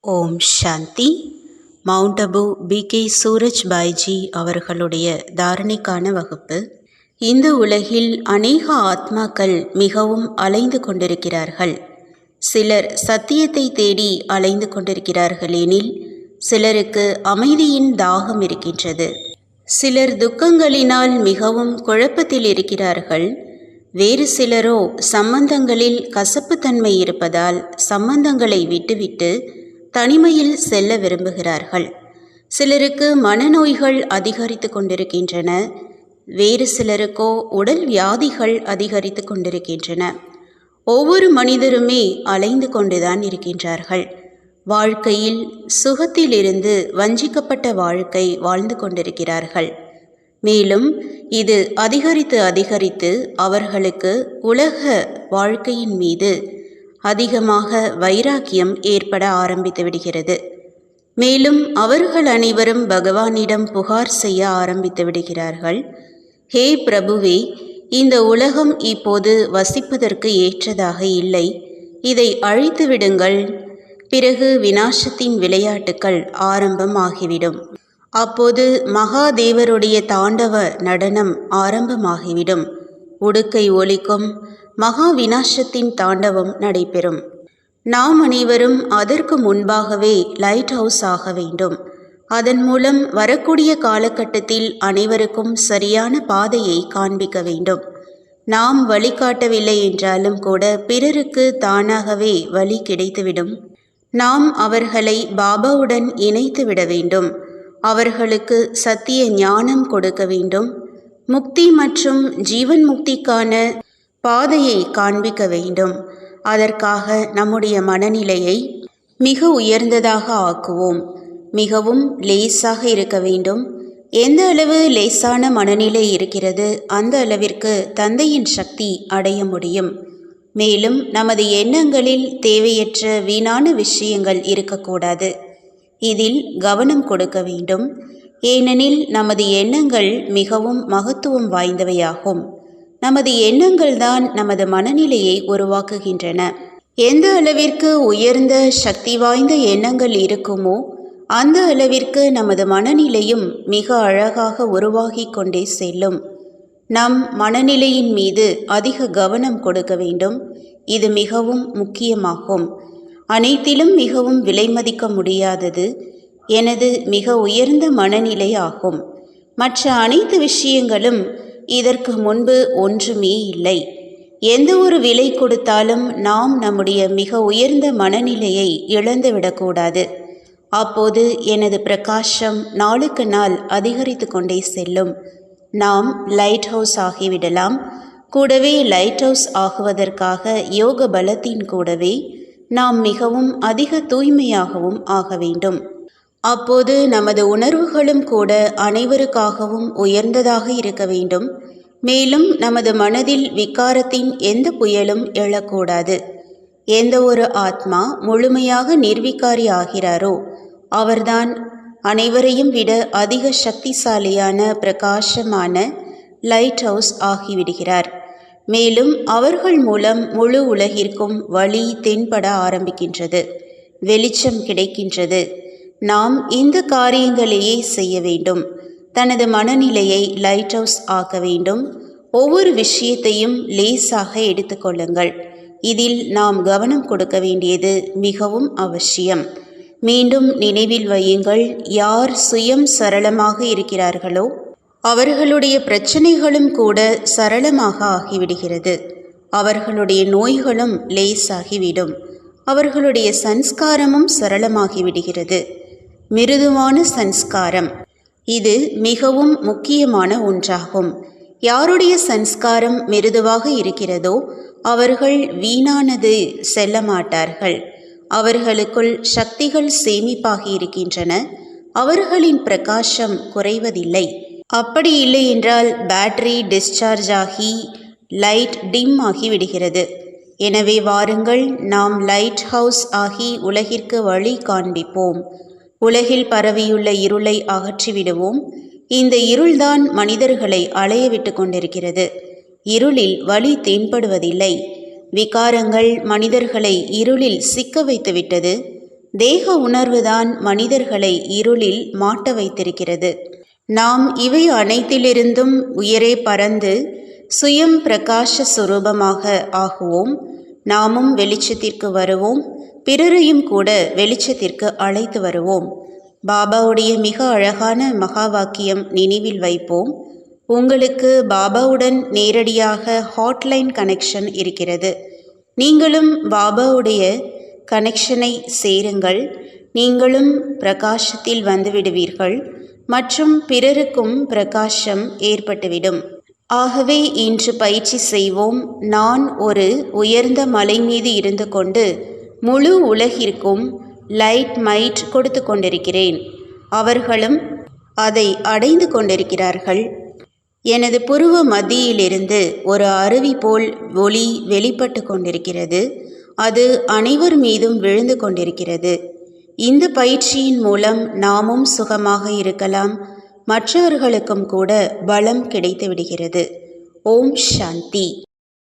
ஓம் சாந்தி. Mount Abu B.K. சூரஜ்பாய்ஜி அவர்களுடைய தாரணைக்கான வகுப்பு. இந்த உலகில் அநேக ஆத்மாக்கள் மிகவும் அலைந்து கொண்டிருக்கிறார்கள். சிலர் சத்தியத்தை தேடி அலைந்து கொண்டிருக்கிறார்கள் எனில், சிலருக்கு அமைதியின் தாகம் இருக்கின்றது. சிலர் துக்கங்களினால் மிகவும் குழப்பத்தில் இருக்கிறார்கள். வேறு சிலரோ சம்பந்தங்களில் கசப்புத்தன்மை இருப்பதால் சம்பந்தங்களை விட்டுவிட்டு தனிமையில் செல்ல விரும்புகிறார்கள். சிலருக்கு மனநோய்கள் அதிகரித்து கொண்டிருக்கின்றன. வேறு சிலருக்கோ உடல் வியாதிகள் அதிகரித்து கொண்டிருக்கின்றன. ஒவ்வொரு மனிதருமே அலைந்து கொண்டுதான் இருக்கின்றார்கள். வாழ்க்கையில் சுகத்திலிருந்து வஞ்சிக்கப்பட்ட வாழ்க்கை வாழ்ந்து கொண்டிருக்கிறார்கள். மேலும் இது அதிகரித்து அவர்களுக்கு உலக வாழ்க்கையின் மீது அதிகமாக வைராக்கியம் ஏற்பட ஆரம்பித்து விடுகிறது. மேலும் அவர்கள் அனைவரும் பகவானிடம் புகார் செய்ய ஆரம்பித்து விடுகிறார்கள். ஹே பிரபுவே, இந்த உலகம் இப்போது வசிப்பதற்கு ஏற்றதாக இல்லை. இதை அழித்து விடுங்கள். பிறகு விநாசத்தின் விளையாட்டுக்கள் ஆரம்பமாகிவிடும். அப்போது மகாதேவருடைய தாண்டவ நடனம் ஆரம்பமாகிவிடும். உடுக்கை ஒலிக்கும். மகா விநாசத்தின் தாண்டவம் நடைபெறும். நாம் அனைவரும் அதற்கு முன்பாகவே லைட் ஹவுஸ் ஆக வேண்டும். அதன் மூலம் வரக்கூடிய காலகட்டத்தில் அனைவருக்கும் சரியான பாதையை காண்பிக்க வேண்டும். நாம் வழிகாட்டவில்லை என்றாலும் கூட பிறருக்கு தானாகவே வழி கிடைத்துவிடும். நாம் அவர்களை பாபாவுடன் இணைத்து விட வேண்டும். அவர்களுக்கு சத்திய ஞானம் கொடுக்க வேண்டும். முக்தி மற்றும் ஜீவன் முக்திக்கான பாதையை காண்பிக்க வேண்டும். அதற்காக நம்முடைய மனநிலையை மிக உயர்ந்ததாக ஆக்குவோம். மிகவும் லேசாக இருக்க வேண்டும். எந்த அளவு லேசான மனநிலை இருக்கிறது, அந்த அளவிற்கு தந்தையின் சக்தி அடைய முடியும். மேலும் நமது எண்ணங்களில் தேவையற்ற வீணான விஷயங்கள் இருக்கக்கூடாது. இதில் கவனம் கொடுக்க வேண்டும். ஏனெனில் நமது எண்ணங்கள் மிகவும் மகத்துவம் வாய்ந்தவையாகும். நமது எண்ணங்கள் தான் நமது மனநிலையை உருவாக்குகின்றன. எந்த அளவிற்கு உயர்ந்த சக்தி வாய்ந்த எண்ணங்கள் இருக்குமோ, அந்த அளவிற்கு நமது மனநிலையும் மிக அழகாக உருவாகி கொண்டே செல்லும். நம் மனநிலையின் மீது அதிக கவனம் கொடுக்க வேண்டும். இது மிகவும் முக்கியமாகும். அனைத்திலும் மிகவும் விலைமதிக்க முடியாதது எனது மிக உயர்ந்த மனநிலை ஆகும். மற்ற அனைத்து விஷயங்களும் இதற்கு முன்பு ஒன்றுமே இல்லை. எந்த ஒரு விலை கொடுத்தாலும் நாம் நம்முடைய மிக உயர்ந்த மனநிலையை இழந்துவிடக்கூடாது. அப்போது எனது பிரகாசம் நாளுக்கு நாள் அதிகரித்து கொண்டே செல்லும். நாம் லைட் ஹவுஸ் ஆகிவிடலாம். கூடவே லைட் ஹவுஸ் ஆகுவதற்காக யோக பலத்தின் கூடவே நாம் மிகவும் அதிக தூய்மையாகவும் ஆக வேண்டும். அப்போது நமது உணர்வுகளும் கூட அனைவருக்காகவும் உயர்ந்ததாக இருக்க வேண்டும். மேலும் நமது மனதில் விகாரத்தின் எந்த புயலும் எழக்கூடாது. எந்த ஒரு ஆத்மா முழுமையாக நிர்விகாரி ஆகிறாரோ அவர்தான் அனைவரையும் விட அதிக சக்திசாலியான பிரகாசமான லைட் ஹவுஸ் ஆகிவிடுகிறார். மேலும் அவர்கள் மூலம் முழு உலகிற்கும் வழி தென்பட ஆரம்பிக்கின்றது. வெளிச்சம் கிடைக்கின்றது. நாம் இந்த காரியங்களையே செய்ய வேண்டும். தனது மனநிலையை லைட் ஹவுஸ் ஆக்க வேண்டும். ஒவ்வொரு விஷயத்தையும் லேசாக எடுத்துக்கொள்ளுங்கள். இதில் நாம் கவனம் கொடுக்க வேண்டியது மிகவும் அவசியம். மீண்டும் நினைவில் வையுங்கள், யார் சுயம் சரளமாக இருக்கிறார்களோ அவர்களுடைய பிரச்சனைகளும் கூட சரளமாக ஆகிவிடுகிறது. அவர்களுடைய நோய்களும் லேசாகிவிடும். அவர்களுடைய சன்ஸ்காரமும் சரளமாகிவிடுகிறது. மிருதுவான சன்ஸ்காரம் இது மிகவும் முக்கியமான ஒன்றாகும். யாருடைய சன்ஸ்காரம் மிருதுவாக இருக்கிறதோ அவர்கள் வீணானது செல்ல மாட்டார்கள். அவர்களுக்குள் சக்திகள் சேமிப்பாகி இருக்கின்றன. அவர்களின் பிரகாசம் குறைவதில்லை. அப்படி இல்லை என்றால் பேட்டரி டிஸ்சார்ஜ் ஆகி லைட் டிம் ஆகிவிடுகிறது. எனவே வாருங்கள், நாம் லைட் ஹவுஸ் ஆகி உலகிற்கு வழி காண்பிப்போம். உலகில் பரவியுள்ள இருளை அகற்றிவிடுவோம். இந்த இருள்தான் மனிதர்களை அலைய விட்டு கொண்டிருக்கிறது. இருளில் வழி தென்படுவதில்லை. விகாரங்கள் மனிதர்களை இருளில் சிக்க வைத்துவிட்டது. தேக உணர்வுதான் மனிதர்களை இருளில் மாட்ட வைத்திருக்கிறது. நாம் இவை அனைத்திலிருந்தும் உயரே பறந்து சுயம் பிரகாச சுரூபமாக ஆகுவோம். நாமும் வெளிச்சத்திற்கு வருவோம், பிறரையும் கூட வெளிச்சத்திற்கு அழைத்து வருவோம். பாபாவுடைய மிக அழகான மகா வாக்கியம் நினைவில் வைப்போம். உங்களுக்கு பாபாவுடன் நேரடியாக ஹாட்லைன் கனெக்ஷன் இருக்கிறது. நீங்களும் பாபாவுடைய கனெக்ஷனை சேருங்கள். நீங்களும் பிரகாசத்தில் வந்துவிடுவீர்கள் மற்றும் பிறருக்கும் பிரகாசம் ஏற்பட்டுவிடும். ஆகவே இன்று பயிற்சி செய்வோம். நான் ஒரு உயர்ந்த மலை மீது இருந்து கொண்டு முழு உலகிற்கும் லைட் மைட் கொடுத்து கொண்டிருக்கிறேன். அவர்களும் அதை அடைந்து கொண்டிருக்கிறார்கள். எனது புருவ மத்தியிலிருந்து ஒரு அருவி போல் ஒளி வெளிப்பட்டு கொண்டிருக்கிறது. அது அனைவர் மீதும் விழுந்து கொண்டிருக்கிறது. இந்த பயிற்சியின் மூலம் நாமும் சுகமாக இருக்கலாம், மற்றவர்களுக்கும் கூட பலம் கிடைத்து விடுகிறது. ஓம் சாந்தி.